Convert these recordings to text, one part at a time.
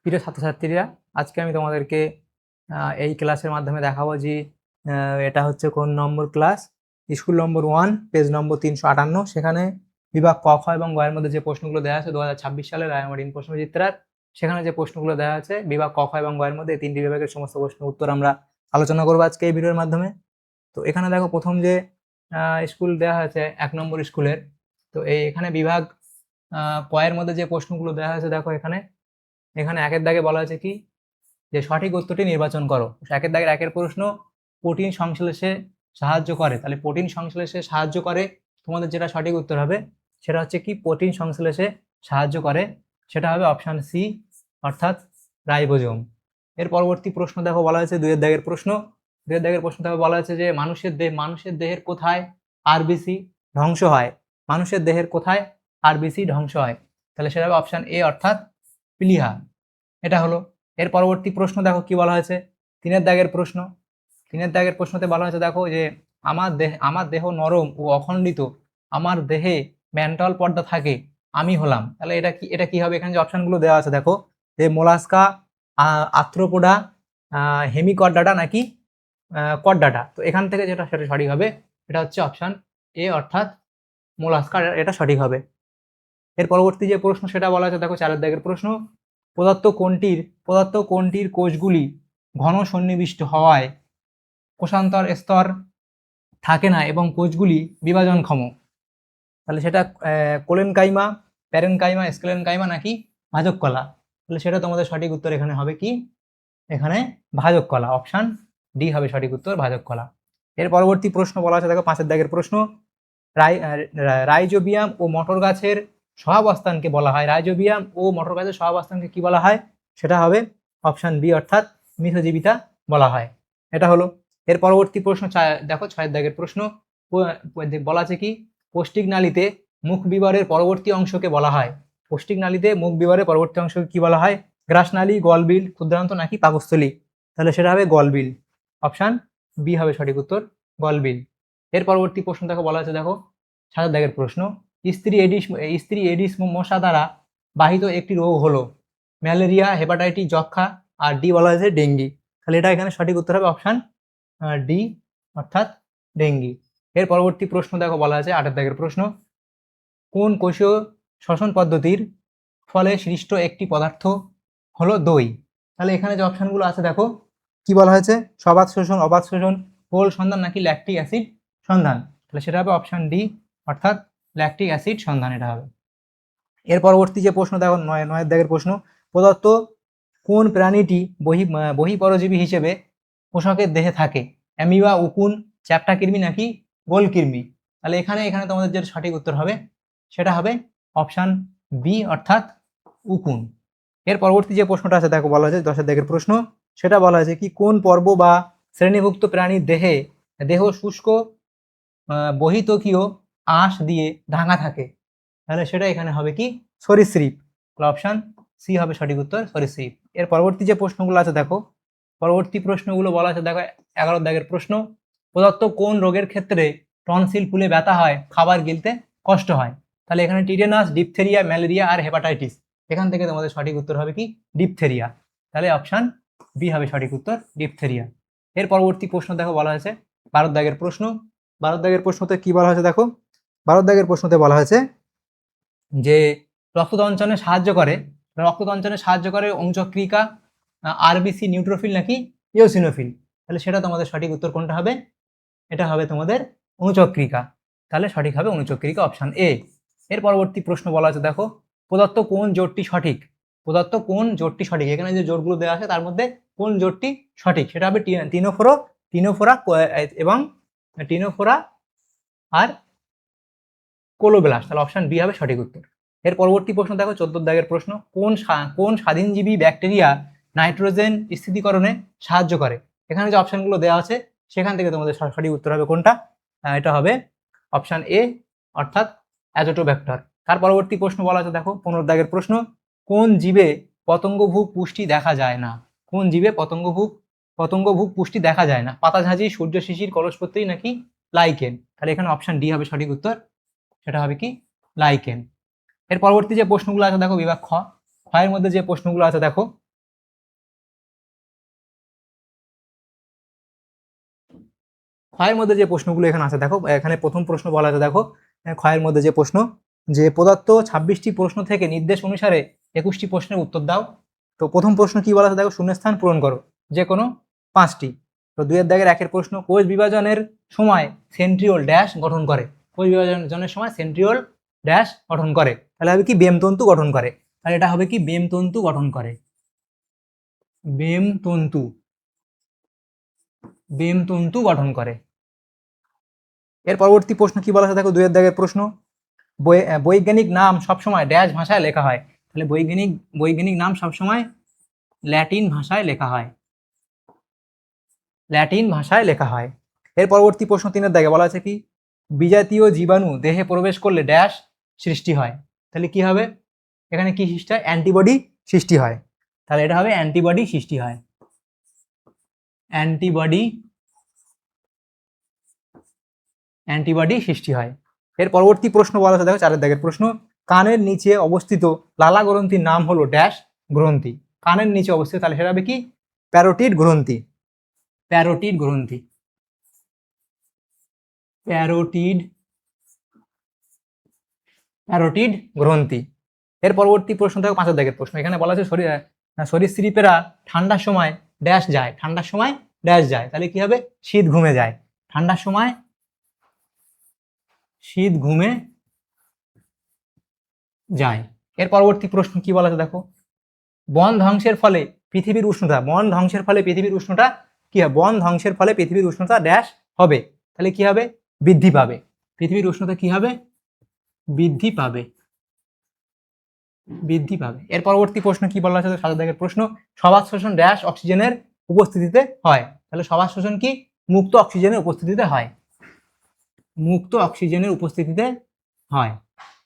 প্রিয় ছাত্রছাত্রীরা, আজকে আমি তোমাদেরকে এই ক্লাসের মাধ্যমে দেখাবো যে এটা হচ্ছে কোন number class. School number 1, page number 358। সেখানে বিভাগ ক, খ এবং গ এর মধ্যে যে প্রশ্নগুলো দেওয়া আছে 2026 সালের রায়মার্টিন প্রশ্নবিচিত্রার, সেখানে যে প্রশ্নগুলো দেওয়া আছে বিভাগ ক, খ এবং গ এর মধ্যে এই তিনটি বিভাগের সমস্ত প্রশ্নের উত্তর আমরা আলোচনা করবো আজকে এই ভিডিওর মাধ্যমে। তো এখানে দেখো, প্রথম যে স্কুল দেওয়া হয়েছে 1 নম্বর স্কুলের, তো এখানে বিভাগ ক এর মধ্যে যে প্রশ্নগুলো দেওয়া হয়েছে দেখো, এখানে একের দাগে বলা হয়েছে কি, যে সঠিক উত্তরটি নির্বাচন করো। একের দাগের একের প্রশ্ন, প্রোটিন সংশ্লেষে সাহায্য করে। তাহলে প্রোটিন সংশ্লেষে সাহায্য করে, তোমাদের যেটা সঠিক উত্তর হবে সেটা হচ্ছে কি, প্রোটিন সংশ্লেষে সাহায্য করে, সেটা হবে অপশান সি, অর্থাৎ রাইবোজোম। এর পরবর্তী প্রশ্ন দেখো, বলা হয়েছে দুইয়ের দাগের প্রশ্ন। দুইয়ের দাগের প্রশ্ন দেখো, বলা হয়েছে যে মানুষের দেহের কোথায় আরবিসি ধ্বংস হয়? মানুষের দেহের কোথায় আরবিসি ধ্বংস হয়? তাহলে সেটা হবে অপশান এ, অর্থাৎ প্লীহা। এটা হলো। এর পরবর্তী প্রশ্ন দেখো কি বলা হয়েছে, তিনের দাগের প্রশ্ন। তিনের দাগের প্রশ্নতে বলা হয়েছে দেখো, যে আমার দেহ নরম ও অখণ্ডিত, আমার দেহে ম্যান্টল পর্দা থাকে, আমি হলাম। তাহলে এটা কি হবে? এখানে যে অপশনগুলো দেওয়া আছে দেখো, যে মোলাস্কা, আর্থ্রোপোডা, হেমিকর্ডাটা নাকি কর্ডাটা। তো এখান থেকে সেটা সঠিক হবে, এটা হচ্ছে অপশন এ, অর্থাৎ মোলাস্কা, এটা সঠিক হবে। এর পরবর্তী যে প্রশ্ন সেটা বলা আছে দেখো, চারের দাগের প্রশ্ন। পদার্থ কোনটির কোষগুলি ঘন সন্নিবিষ্ট হওয়ায় কোষান্তর স্তর থাকে না এবং কোষগুলি বিভাজনক্ষম? তাহলে সেটা কোলেনকাইমা, প্যারেনকাইমা, স্কেলেনকাইমা নাকি ভাজক কলা? তাহলে সেটা তোমাদের সঠিক উত্তর এখানে হবে কি, এখানে ভাজক কলা, অপশান ডি হবে সঠিক উত্তর, ভাজক কলা। এর পরবর্তী প্রশ্ন বলা আছে দেখো, পাঁচের দাগের প্রশ্ন। রাইজোবিয়াম ও মটর গাছের সহাবস্থানকে বলা হয়, রাইজোবিয়াম ও মটর গাছের সহাবস্থানকে কি বলা হয়? সেটা হবে অপশান বি, অর্থাৎ মিথজীবিতা বলা হয়। এটা হলো। এর পরবর্তী প্রশ্ন দেখো, ছয়ের দাগের প্রশ্ন। বলা আছে কি, পৌষ্টিক নালীতে মুখ বিবরের পরবর্তী অংশকে বলা হয়? পৌষ্টিক নালীতে মুখ বিবরের পরবর্তী অংশকে কি বলা হয়? গ্রাসনালী, গলবিল, ক্ষুদ্রান্ত নাকি পাকস্থলী? তাহলে সেটা হবে গলবিল, অপশান বি হবে সঠিক উত্তর, গলবিল। এর পরবর্তী প্রশ্ন দেখো, বলা আছে দেখো, 7 দাগের প্রশ্ন। স্ত্রী এডিস মশা দ্বারা বাহিত একটি রোগ হলো ম্যালেরিয়া, হেপাটাইটিস, যক্ষা, আর ডি বলা হয়েছে ডেঙ্গি। তাহলে এটা এখানে সঠিক উত্তর হবে অপশান ডি, অর্থাৎ ডেঙ্গি। এর পরবর্তী প্রশ্ন দেখো, বলা আছে 8 দাগের প্রশ্ন। কোন কোষীয় শ্বসন পদ্ধতির ফলে সৃষ্ট একটি পদার্থ হলো দই? তাহলে এখানে যে অপশনগুলো আছে দেখো, কি বলা হয়েছে? সবাত শোষণ, অবাত শোষণ, পোল সন্ধান নাকি ল্যাকটিক অ্যাসিড সন্ধান? তাহলে সেটা হবে অপশান ডি, অর্থাৎ ল্যাকটিক অ্যাসিড সন্ধান, এটা হবে। এর পরবর্তী যে প্রশ্ন দেখো, নয়ের দাগের প্রশ্ন। প্রদত্ত কোন প্রাণীটি বহিঃপরজীবী হিসেবে পোষকের দেহে থাকে? অ্যামিবা, উকুন, চ্যাপ্টা কৃমি নাকি গোল কৃমি? তাহলে এখানে তোমাদের যে সঠিক উত্তর হবে সেটা হবে অপশান বি, অর্থাৎ উকুন। এর পরবর্তী যে প্রশ্নটা আছে দেখো, বলা হয়েছে 10 দাগের প্রশ্ন। সেটা বলা হয়েছে কি, কোন পর্ব বা শ্রেণীভুক্ত প্রাণীর দেহ শুষ্ক বহিতকীয় আঁশ দিয়ে ঢাকা থাকে? তাহলে সেটা এখানে হবে কি, সরীসৃপ। অপশান সি হবে সঠিক উত্তর, সরীসৃপ। এর পরবর্তী যে প্রশ্নগুলো আছে দেখো, পরবর্তী প্রশ্নগুলো বলা আছে দেখো, 11 দাগের প্রশ্ন। প্রদত্ত কোন রোগের ক্ষেত্রে টনসিল ফুলে ব্যথা হয়, খাবার গিলতে কষ্ট হয়? তাহলে এখানে টিটেনাস, ডিপথেরিয়া, ম্যালেরিয়া আর হেপাটাইটিস। এখান থেকে তোমাদের সঠিক উত্তর হবে কি, ডিপথেরিয়া। তাহলে অপশান বি হবে সঠিক উত্তর, ডিপথেরিয়া। এর পরবর্তী প্রশ্ন দেখো, বলা হয়েছে 12 দাগের প্রশ্ন। 12 দাগের প্রশ্নতে কি বলা হয়েছে দেখো, 12 দাগের প্রশ্নতে বলা হয়েছে যে রক্তদঞ্চনে সাহায্য করে অণুচক্রিকা, আরবিসি, নিউট্রোফিল নাকি ইওসিনোফিল? তাহলে সেটা তোমাদের সঠিক উত্তর কোনটা হবে? এটা হবে তোমাদের অণুচক্রিকা। তাহলে সঠিক হবে অণুচক্রিকা, অপশান এ। এর পরবর্তী প্রশ্ন বলা আছে দেখো, প্রদত্ত কোন জোটটি সঠিক? এখানে যে জোটগুলো দেওয়া আছে তার মধ্যে কোন জোটটি সঠিক? সেটা হবে এবং টিনোফোরা আর কোলোব্লাস্ট। তাহলে অপশান বি হবে সঠিক উত্তর। এর পরবর্তী প্রশ্ন দেখো, 14 দাগের প্রশ্ন। কোন স্বাধীনজীবী ব্যাকটেরিয়া নাইট্রোজেন স্থিতিকরণে সাহায্য করে? এখানে যে অপশনগুলো দেওয়া আছে সেখান থেকে তোমাদের সঠিক উত্তর হবে কোনটা? এটা হবে অপশান এ, অর্থাৎ অ্যাজোটোব্যাক্টর। তার পরবর্তী প্রশ্ন বলা আছে দেখো, 15 দাগের প্রশ্ন। কোন জীবে পতঙ্গভুক পুষ্টি দেখা যায় না? কোন জীবে পতঙ্গভুক পুষ্টি দেখা যায় না? পাতাঝাঁঝি, সূর্য শিশির, কলসপত্রী নাকি লাইকেন? তাহলে এখানে অপশান ডি হবে সঠিক উত্তর, সেটা হবে কি, লাইকেন। এর পরবর্তী যে প্রশ্নগুলো আছে দেখো, বিভাগ খ। এর মধ্যে যে প্রশ্নগুলো আছে দেখো, ক্ষয়ের মধ্যে যে প্রশ্নগুলো এখানে আছে দেখো, এখানে প্রথম প্রশ্ন বলা আছে দেখো, ক্ষয়ের মধ্যে যে প্রশ্ন, যে প্রদত্ত 26টি প্রশ্ন থেকে নির্দেশ অনুসারে 21টি প্রশ্নের উত্তর দাও। তো প্রথম প্রশ্ন কি বলা আছে দেখো, শূন্যস্থান পূরণ করো যে কোনো 5টি। তো 2 এর দাগের 1 এর প্রশ্ন, কোষ বিভাজনের সময় সেন্ট্রিওল ড্যাশ গঠন করে। কোষ বিভাজনের সময় সেন্ট্রিওল ড্যাশ গঠন করে, তাহলে হবে কি বেমতন্তু গঠন করে। তাহলে এটা হবে কি বেমতন্তু গঠন করে, বেমতন্তু, বেমতন্তু গঠন করে। এর পরবর্তী প্রশ্ন কি বলা আছে দেখো, 2 এর দাগের প্রশ্ন, বৈজ্ঞানিক নাম সবসময় ড্যাশ ভাষায় লেখা হয়। তাহলে বৈজ্ঞানিক নাম সবসময় ল্যাটিন ভাষায় লেখা হয়, ল্যাটিন ভাষায় লেখা হয়। এর পরবর্তী প্রশ্ন 3 এর দাগে বলা আছে কি, বিজাতীয় জীবাণু দেহে প্রবেশ করলে ড্যাশ সৃষ্টি হয়। তাহলে কি হবে, এখানে কি সৃষ্টি হয়, অ্যান্টিবডি সৃষ্টি হয়। তাহলে এটা হবে অ্যান্টিবডি সৃষ্টি হয়, অ্যান্টিবডি সৃষ্টি হয়। এর পরবর্তী প্রশ্ন বলা আছে দেখো, 4 এর দাগের প্রশ্ন, কানের নিচে অবস্থিত লালা গ্রন্থির নাম হলো ড্যাশ গ্রন্থি। কানের নিচে অবস্থিত, তাহলে সেটা হবে কি প্যারোটিড গ্রন্থি, প্যারোটিড গ্রন্থি, প্যারোটিড গ্রন্থি। এর পরবর্তী প্রশ্ন দেখো, 5 এর দাগের প্রশ্ন, এখানে বলা আছে সরীসৃপেরা ঠান্ডার সময় ড্যাশ যায়, ঠান্ডার সময় ড্যাশ যায়। তাহলে কি হবে, শীত ঘুমে যায়, ঠান্ডার সময় শীত ঘুমে যায়। এর পরবর্তী প্রশ্ন কি বলা আছে দেখো, বন ধ্বংসের ফলে পৃথিবীর উষ্ণতা, বন ধ্বংসের ফলে পৃথিবীর উষ্ণতা কি হবে, বন ধ্বংসের ফলে পৃথিবীর উষ্ণতা ড্যাশ হবে। তাহলে কি হবে, বৃদ্ধি পাবে। পৃথিবীর উষ্ণতা কি হবে, বৃদ্ধি পাবে, বৃদ্ধি পাবে। এর পরবর্তী প্রশ্ন কি বলা আছে, 7 দাগের প্রশ্ন, সবাত শোষণ ড্যাশ অক্সিজেনের উপস্থিতিতে হয়। তাহলে সবাত শোষণ কি মুক্ত অক্সিজেনের উপস্থিতিতে হয়, মুক্ত অক্সিজেনের উপস্থিতিতে হয়।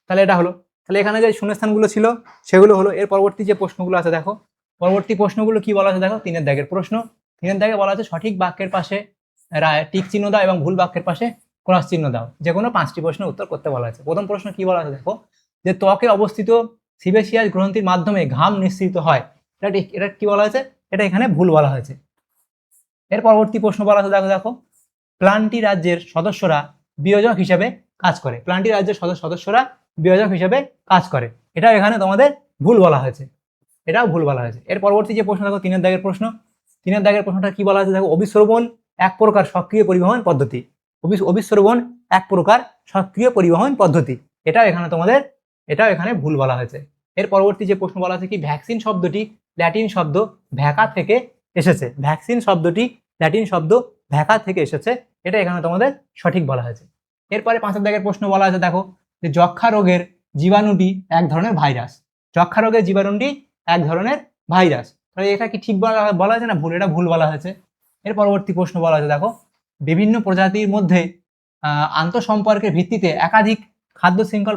তাহলে এটা হলো, তাহলে এখানে যে শূন্যস্থানগুলো ছিল সেগুলো হলো। এর পরবর্তী যে প্রশ্নগুলো আছে দেখো, পরবর্তী প্রশ্নগুলো কি বলা আছে দেখো, 3 এর দাগের প্রশ্ন, 3 এর দাগে বলা আছে সঠিক বাক্যের পাশে টিক চিহ্ন দাও এবং ভুল বাক্যের পাশে ক্রস চিহ্ন দাও। যে কোনো 5টি প্রশ্নের উত্তর করতে বলা আছে। প্রথম প্রশ্ন কি বলা আছে দেখো, যে ত্বকে অবস্থিত সিবেসিয়াস গ্রন্থির মাধ্যমে ঘাম নিঃসৃত হয়। এটা কি বলা হয়েছে, এটা এখানে ভুল বলা হয়েছে। এর পরবর্তী প্রশ্ন বলা আছে দেখো দেখো, প্লান্টি রাজ্যের সদস্যরা বিয়োজক হিসেবে কাজ করে। প্লান্টি রাজ্যের সদস্যরা বিয়োজক হিসেবে কাজ করে, এটা এখানে তোমাদের ভুল বলা হয়েছে, এটাও ভুল বলা হয়েছে। এর পরবর্তী যে প্রশ্ন দেখো, 3 এর দাগের প্রশ্ন, 3 এর দাগের প্রশ্নটা কি বলা আছে দেখো, অবিশ্রবণ এক প্রকার সক্রিয় পরিবহন পদ্ধতি। অবিশ্রবণ এক প্রকার সক্রিয় পরিবহন পদ্ধতি, এটাও এখানে ভুল বলা হয়েছে। এর পরবর্তী যে প্রশ্ন বলা আছে কি, ভ্যাকসিন শব্দটি ল্যাটিন শব্দ ভ্যাকা থেকে এসেছে। ভ্যাকসিন শব্দটি ল্যাটিন শব্দ ভ্যাকা থেকে এসেছে, এটা এখানে তোমাদের সঠিক বলা হয়েছে। এরপরে 5 এর দাগের প্রশ্ন বলা আছে দেখো, যে যক্ষা রোগের জীবাণুটি এক ধরনের ভাইরাস। যক্ষা রোগের জীবাণুটি এক ধরনের ভাইরাস, তাহলে এটা কি ঠিক বলা হয়েছে না ভুল, এটা ভুল বলা হয়েছে। এর পরবর্তী প্রশ্ন বলা আছে দেখো, বিভিন্ন প্রজাতির মধ্যে আন্তঃসম্পর্কের ভিত্তিতে একাধিক খাদ্য শৃঙ্খল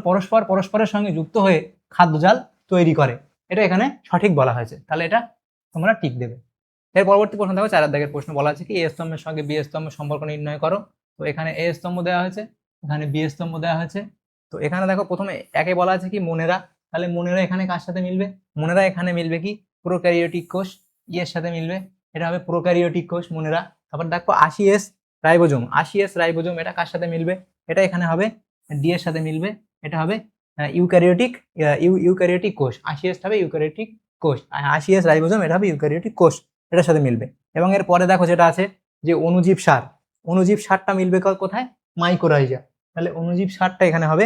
পরস্পরের সঙ্গে যুক্ত হয়ে খাদ্যজাল তৈরি করে, এটা এখানে সঠিক বলা হয়েছে। তাহলে এটা তোমরা টিক দেবে। এর পরবর্তী প্রশ্ন দেখো, 4 দাগের প্রশ্ন বলা আছে কি, এ স্তম্ভের সঙ্গে বি স্তম্ভের সম্পর্ক নির্ণয় করো। তো এখানে এ স্তম্ভ দেওয়া হয়েছে, এখানে বি স্তম্ভ দেওয়া হয়েছে। তো এখানে দেখো প্রথমে একে বলা আছে কি মোনেরা, তাহলে মোনেরা এখানে কার সাথে মিলবে, মোনেরা এখানে মিলবে কি প্রোক্যারিওটিক কোষ, ই এর সাথে মিলবে, এটা হবে প্রোক্যারিওটিক কোষ মোনেরা। তারপর দেখো 80S রাইবোজোম, 80S রাইবোজোম এটা কার সাথে মিলবে, এটা এখানে হবে ডি এর সাথে মিলবে, এটা হবে ইউক্যারিওটিক কোষ। 80S হবে ইউক্যারিওটিক কোষ, 80S রাইবোজোম এটা হবে ইউক্যারিওটিক কোষ, এটার সাথে মিলবে। এবং এর পরে দেখো যেটা আছে যে অণুজীব সার, অণুজীব সারটা মিলবে কোথায়, মাইকোরাইজা। তাহলে অণুজীব সারটা এখানে হবে,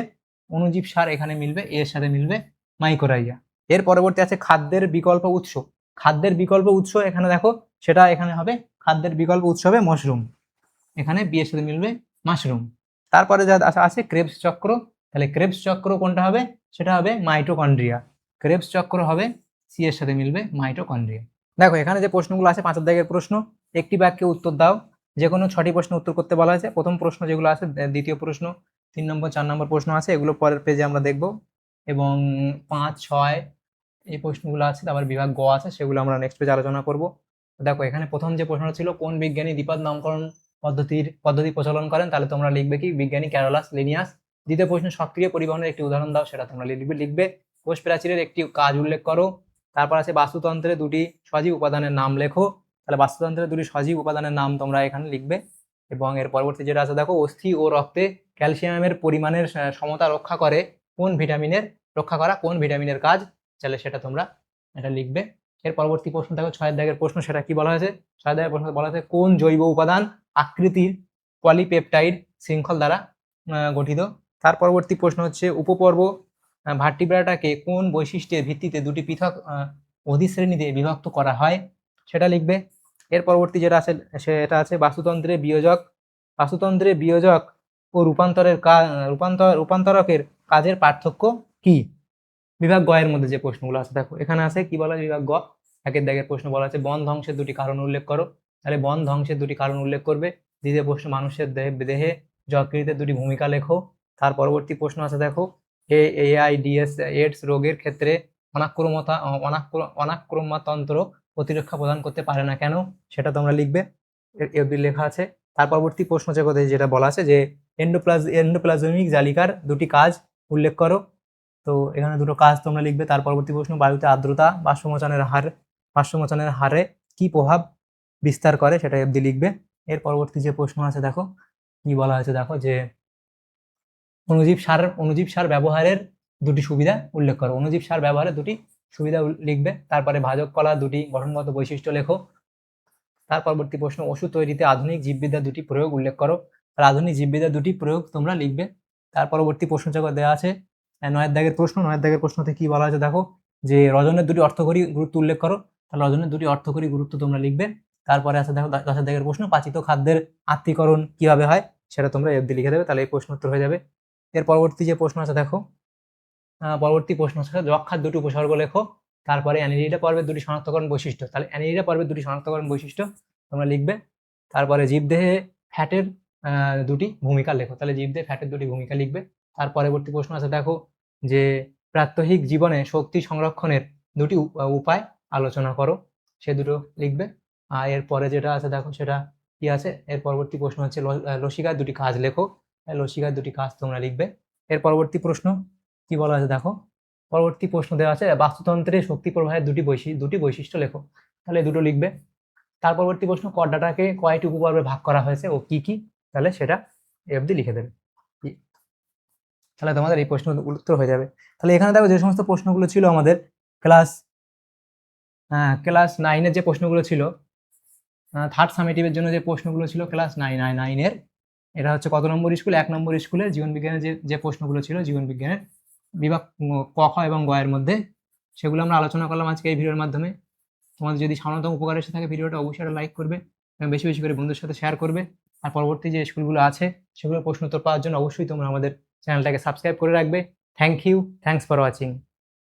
অণুজীব সার এখানে মিলবে, এর সাথে মিলবে মাইকোরাইজা। এর পরবর্তী আছে খাদ্যের বিকল্প উৎস। খাদ্যের বিকল্প উৎস এখানে দেখো, সেটা এখানে হবে খাদ্যের বিকল্প উৎস হবে মাশরুম, এখানে বি এর সাথে মিলবে মাশরুম। তারপরে যা আছে ক্রেবস চক্র, তাহলে ক্রেবস চক্র কোনটা হবে, সেটা হবে মাইটোকন্ড্রিয়া, ক্রেবস চক্র হবে সি এর সাথে মিলবে মাইটোকন্ড্রিয়া। দেখো এখানে যে প্রশ্নগুলো আছে 5 দাগের প্রশ্ন, একটি বাক্যে উত্তর দাও, যে কোনো 6টি প্রশ্ন উত্তর করতে বলা হয়েছে। প্রথম প্রশ্ন যেগুলো আছে, দ্বিতীয় প্রশ্ন, 3 নম্বর 4 নম্বর প্রশ্ন আছে, এগুলো পরের পেজে আমরা দেখব। এবং 5, 6 এই প্রশ্নগুলো আছে, তারপর বিভাগ গ আছে, সেগুলো আমরা নেক্সট পেজে আলোচনা করব। দেখো এখানে প্রথম যে প্রশ্নটা ছিল, কোন বিজ্ঞানী দ্বিপদ নামকরণ পদ্ধতি প্রচলন করেন, তাহলে তোমরা লিখবে কি বিজ্ঞানী ক্যারোলাস লিনিয়াস। দ্বিতীয় প্রশ্ন, সক্রিয় পরিবহনের একটি উদাহরণ দাও, সেটা তোমরা লিখবে। কোষ প্রাচীরের একটি কাজ উল্লেখ করো। তারপর আছে বাস্তুতন্ত্রে দুটি সজীব উপাদানের নাম লেখো, তাহলে বাস্তুতন্ত্রের দুটি সজীব উপাদানের নাম তোমরা এখানে লিখবে। এবং এর পরবর্তী যেটা আছে দেখো, অস্থি ও রক্তে ক্যালসিয়ামের পরিমাণের সমতা রক্ষা করে কোন ভিটামিনের কাজ, তাহলে সেটা তোমরা এটা লিখবে। এর পরবর্তী প্রশ্ন দেখো 6 দাগের প্রশ্ন, সেটা কি বলা হয়েছে? 6 দাগের প্রশ্ন বলা হয়েছে কোন জৈব উপাদান আকৃতির পলিপেপটাইড শৃঙ্খল দ্বারা গঠিত। তার পরবর্তী প্রশ্ন হচ্ছে উপপর্ব ভার্টিব্রাটাকে কোন বৈশিষ্ট্যের ভিত্তিতে দুটি পৃথক অধিশ্রেণীতে বিভক্ত করা হয়, সেটা লিখবে। এর পরবর্তী যেটা আছে সেটা আছে বাস্তুতন্ত্রে বিয়োজক ও রূপান্তরকের কাজের পার্থক্য কি। বিভাগ গ এর মধ্যে যে প্রশ্নগুলো আছে দেখো, এখানে আছে কি বলা, বিভাগ গ 1 দাগের প্রশ্ন বলা আছে বন ধ্বংসের দুটি কারণ উল্লেখ করো। তাহলে বন ধ্বংসের দুটি কারণ উল্লেখ করবে। দ্বিতীয় প্রশ্ন মানুষের দেহে যকৃতের দুটি ভূমিকা লেখো। তার পরবর্তী প্রশ্ন আছে দেখো এইডস রোগের ক্ষেত্রে অনাক্রম্যতন্ত্র প্রতিরক্ষা প্রদান করতে পারে না কেন, সেটা তোমরা লিখবে, লেখা আছে। তার পরবর্তী প্রশ্ন যেটা বলা আছে যে এন্ডোপ্লাজমিক জালিকার দুটি কাজ উল্লেখ করো। তো এখানে দুটো কাজ তোমরা লিখবে। তার পরবর্তী প্রশ্ন বায়ুতে আর্দ্রতা বাষ্পমোচনের হারে কি প্রভাব বিস্তার করে, সেটা অবধি লিখবে। এর পরবর্তী যে প্রশ্ন আছে দেখো কি বলা হয়েছে দেখো যে অনুজীব সার ব্যবহারের দুটি সুবিধা উল্লেখ করো। অনুজীব সার ব্যবহারের দুটি সুবিধা লিখবে। তারপরে ভাজক কলা দুটি গঠনগত বৈশিষ্ট্য লেখো। তার পরবর্তী প্রশ্ন ওষুধ তৈরিতে আধুনিক জীববিদ্যা দুটি প্রয়োগ উল্লেখ করো। আর আধুনিক জীববিদ্যা দুটি প্রয়োগ তোমরা লিখবে। তার পরবর্তী প্রশ্ন দেওয়া আছে 9 দাগের প্রশ্ন। 9 দাগের প্রশ্নতে কি বলা আছে দেখো যে রজনের দুটি অর্থকরী গুরুত্ব উল্লেখ করো। তাহলে রজনের দুটি অর্থকরী গুরুত্ব তোমরা লিখবে। তারপরে আছে দেখো 10 দাগের প্রশ্ন পাচিত খাদ্যের আত্তীকরণ কিভাবে হয়, সেটা তোমরা অবধি লিখে দেবে, তাহলে এই প্রশ্ন উত্তর হয়ে যাবে। এর পরবর্তী যে প্রশ্ন আছে দেখো, পরবর্তী প্রশ্ন আছে যক্ষার দুটি উপসর্গ লেখো। তারপরে অ্যানিরিডা পর্বের দুটি শনাক্তকরণ বৈশিষ্ট্য, তাহলে অ্যানিরিডা পর্বের দুটি শনাক্তকরণ বৈশিষ্ট্য তোমরা লিখবে। তারপরে জীবদেহে ফ্যাটের দুটি ভূমিকা লেখো, তাহলে জীবদেহে ফ্যাটের দুটি ভূমিকা লিখবে। তার পরবর্তী প্রশ্ন আছে দেখো যে প্রাত্যহিক জীবনে শক্তি সংরক্ষণের দুটি উপায় আলোচনা করো, সে দুটো লিখবে। আর এরপরে যেটা আছে দেখো সেটা কি আছে, এর পরবর্তী প্রশ্ন হচ্ছে লসিকার দুটি কাজ লেখো, লসিকার দুটি কাজ তোমরা লিখবে। এর পরবর্তী প্রশ্ন কি বলা আছে দেখো, পরবর্তী প্রশ্ন দেওয়া আছে বাস্তুতন্ত্রে শক্তি প্রবাহের দুটি বৈশিষ্ট্য লেখো, তাহলে দুটো লিখবে। তার পরবর্তী প্রশ্ন করডাটাকে কয়টি উপপর্বে ভাগ করা হয়েছে ও কি কি, তাহলে সেটা অবধি লিখে দেবে, তাহলে তোমাদের এই প্রশ্ন উত্তর হয়ে যাবে। তাহলে এখানে দেখো যে সমস্ত প্রশ্নগুলো ছিল আমাদের ক্লাস 9-এর যে প্রশ্নগুলো ছিল, থার্ড সামেটিভের জন্য যে প্রশ্নগুলো ছিল ক্লাস 9-এর, এটা হচ্ছে কত নম্বর স্কুল, 1 নম্বর স্কুলের জীবনবিজ্ঞানের যে প্রশ্নগুলো ছিল জীবনবিজ্ঞানের বিভাগ ক, খ এবং গ এর মধ্যে, সেগুলো আমরা আলোচনা করলাম আজকে এই ভিডিওর মাধ্যমে। তোমাদের যদি সামান্যতম উপকার এসে থাকে ভিডিওটা অবশ্যই একটা লাইক করবে এবং বেশি বেশি করে বন্ধুদের সাথে শেয়ার করবে। আর পরবর্তী যে স্কুলগুলো আছে সেগুলো প্রশ্ন উত্তর পাওয়ার জন্য অবশ্যই তোমরা আমাদের চ্যানেলটাকে সাবস্ক্রাইব করে রাখবে। Thank you, thanks for watching.